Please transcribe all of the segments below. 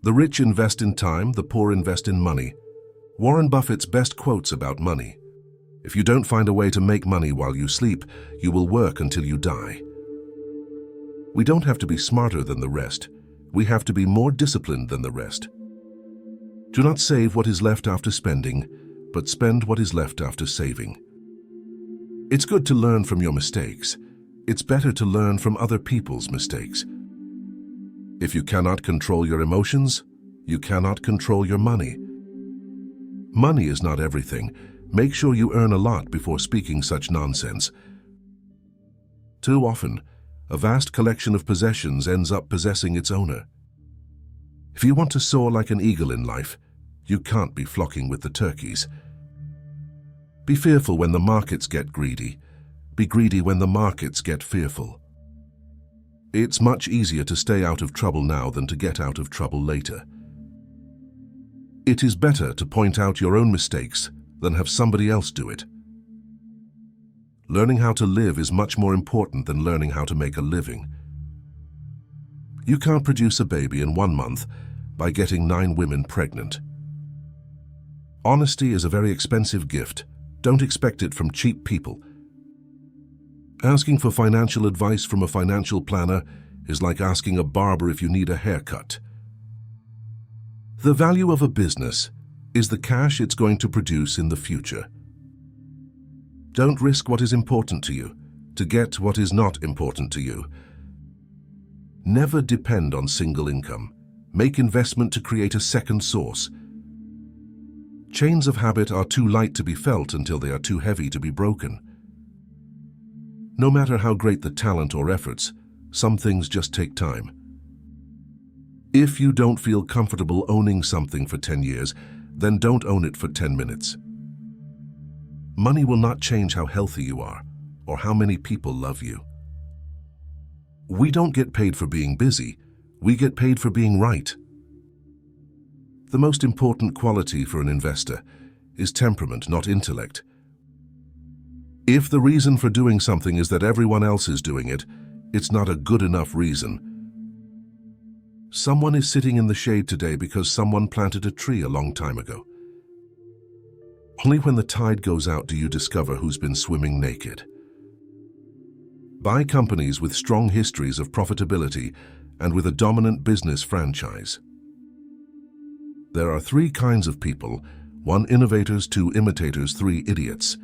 The rich invest in time, the poor invest in money. Warren Buffett's best quotes about money. If you don't find a way to make money while you sleep, you will work until you die. We don't have to be smarter than the rest. We have to be more disciplined than the rest. Do not save what is left after spending, but spend what is left after saving. It's good to learn from your mistakes. It's better to learn from other people's mistakes. If you cannot control your emotions, you cannot control your money. Money is not everything. Make sure you earn a lot before speaking such nonsense. Too often, a vast collection of possessions ends up possessing its owner. If you want to soar like an eagle in life, you can't be flocking with the turkeys. Be fearful when the markets get greedy. Be greedy when the markets get fearful. It's much easier to stay out of trouble now than to get out of trouble later. It is better to point out your own mistakes than have somebody else do it. Learning how to live is much more important than learning how to make a living. You can't produce a baby in 1 month by getting 9 women pregnant. Honesty is a very expensive gift. Don't expect it from cheap people. Asking for financial advice from a financial planner is like asking a barber if you need a haircut. The value of a business is the cash it's going to produce in the future. Don't risk what is important to you to get what is not important to you. Never depend on single income. Make investment to create a second source. Chains of habit are too light to be felt until they are too heavy to be broken. No matter how great the talent or efforts, some things just take time. If you don't feel comfortable owning something for 10 years, then don't own it for 10 minutes. Money will not change how healthy you are or how many people love you. We don't get paid for being busy. We get paid for being right. The most important quality for an investor is temperament, not intellect. If the reason for doing something is that everyone else is doing it, it's not a good enough reason. Someone is sitting in the shade today because someone planted a tree a long time ago. Only when the tide goes out do you discover who's been swimming naked. Buy companies with strong histories of profitability and with a dominant business franchise. There are 3 kinds of people: 1 innovators, 2 imitators, 3 idiots.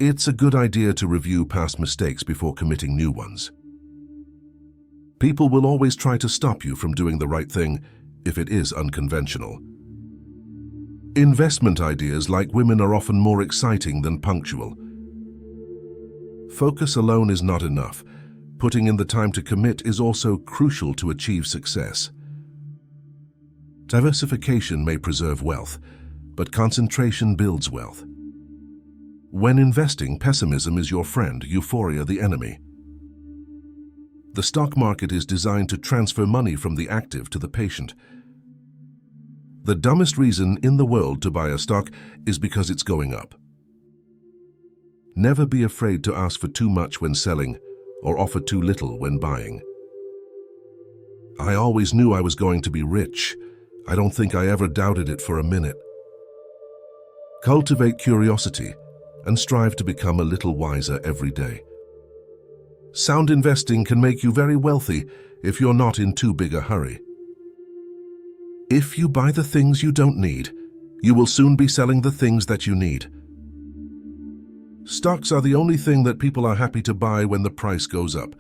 It's a good idea to review past mistakes before committing new ones. People will always try to stop you from doing the right thing if it is unconventional. Investment ideas, like women, are often more exciting than punctual. Focus alone is not enough. Putting in the time to commit is also crucial to achieve success. Diversification may preserve wealth, but concentration builds wealth. When investing, pessimism is your friend, euphoria the enemy. The stock market is designed to transfer money from the active to the patient. The dumbest reason in the world to buy a stock is because it's going up. Never be afraid to ask for too much when selling or offer too little when buying. I always knew I was going to be rich. I don't think I ever doubted it for a minute. Cultivate curiosity and strive to become a little wiser every day. Sound investing can make you very wealthy if you're not in too big a hurry. If you buy the things you don't need, you will soon be selling the things that you need. Stocks are the only thing that people are happy to buy when the price goes up.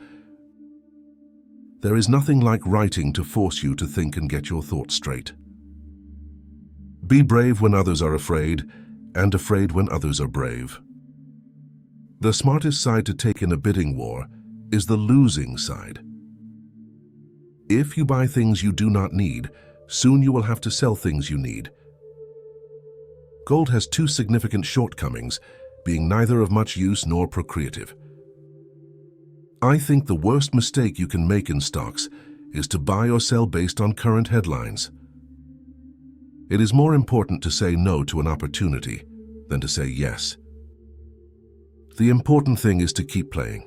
There is nothing like writing to force you to think and get your thoughts straight. Be brave when others are afraid, and afraid when others are brave. The smartest side to take in a bidding war is the losing side. If you buy things you do not need, soon you will have to sell things you need. Gold has 2 significant shortcomings, being neither of much use nor procreative. I think the worst mistake you can make in stocks is to buy or sell based on current headlines. It is more important to say no to an opportunity than to say yes. The important thing is to keep playing,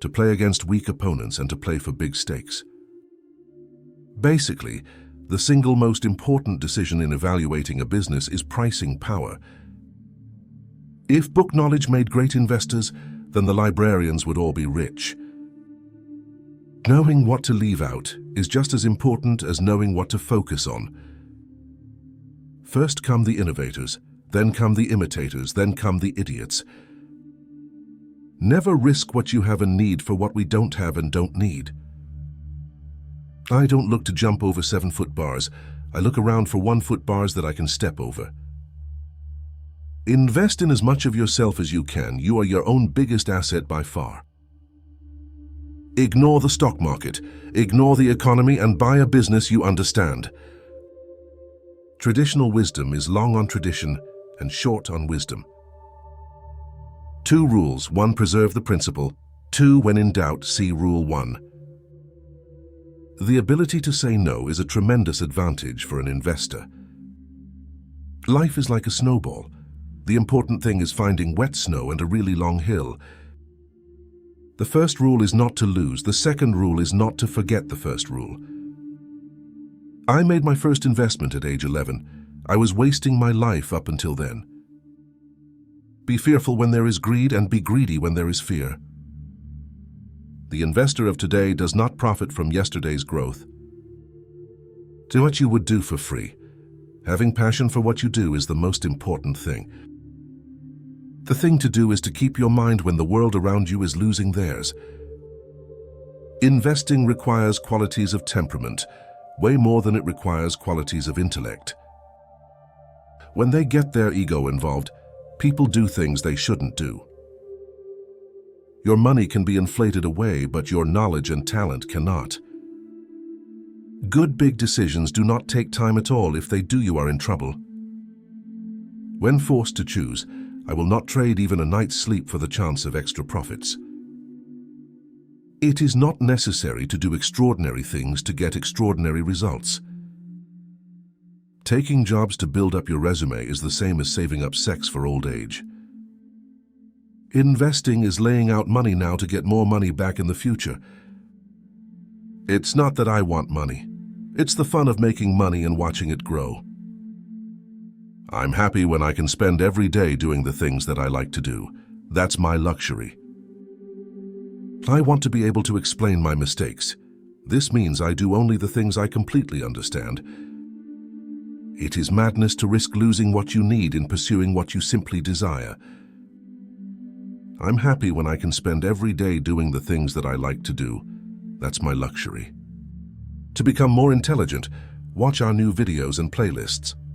to play against weak opponents and to play for big stakes. Basically, The single most important decision in evaluating a business is pricing power. If book knowledge made great investors, then the librarians would all be rich. Knowing what to leave out is just as important as knowing what to focus on. First come the innovators, then come the imitators, then come the idiots. Never risk what you have and need for what we don't have and don't need. I don't look to jump over 7-foot bars. I look around for 1-foot bars that I can step over. Invest in as much of yourself as you can. You are your own biggest asset by far. Ignore the stock market, ignore the economy, and buy a business you understand. Traditional wisdom is long on tradition and short on wisdom. 2 rules. 1, preserve the principle. 2, when in doubt, see Rule 1. The ability to say no is a tremendous advantage for an investor. Life is like a snowball. The important thing is finding wet snow and a really long hill. The first rule is not to lose. The second rule is not to forget the first rule. I made my first investment at age 11. I was wasting my life up until then. Be fearful when there is greed, and be greedy when there is fear. The investor of today does not profit from yesterday's growth. Do what you would do for free. Having passion for what you do is the most important thing. The thing to do is to keep your mind when the world around you is losing theirs. Investing requires qualities of temperament, way more than it requires qualities of intellect. When they get their ego involved, people do things they shouldn't do. Your money can be inflated away, but your knowledge and talent cannot. Good big decisions do not take time at all. If they do, you are in trouble. When forced to choose, I will not trade even a night's sleep for the chance of extra profits. It is not necessary to do extraordinary things to get extraordinary results. Taking jobs to build up your resume is the same as saving up sex for old age. Investing is laying out money now to get more money back in the future. It's not that I want money. It's the fun of making money and watching it grow. I'm happy when I can spend every day doing the things that I like to do. That's my luxury. I want to be able to explain my mistakes. This means I do only the things I completely understand. It is madness to risk losing what you need in pursuing what you simply desire. I'm happy when I can spend every day doing the things that I like to do. That's my luxury. To become more intelligent, watch our new videos and playlists.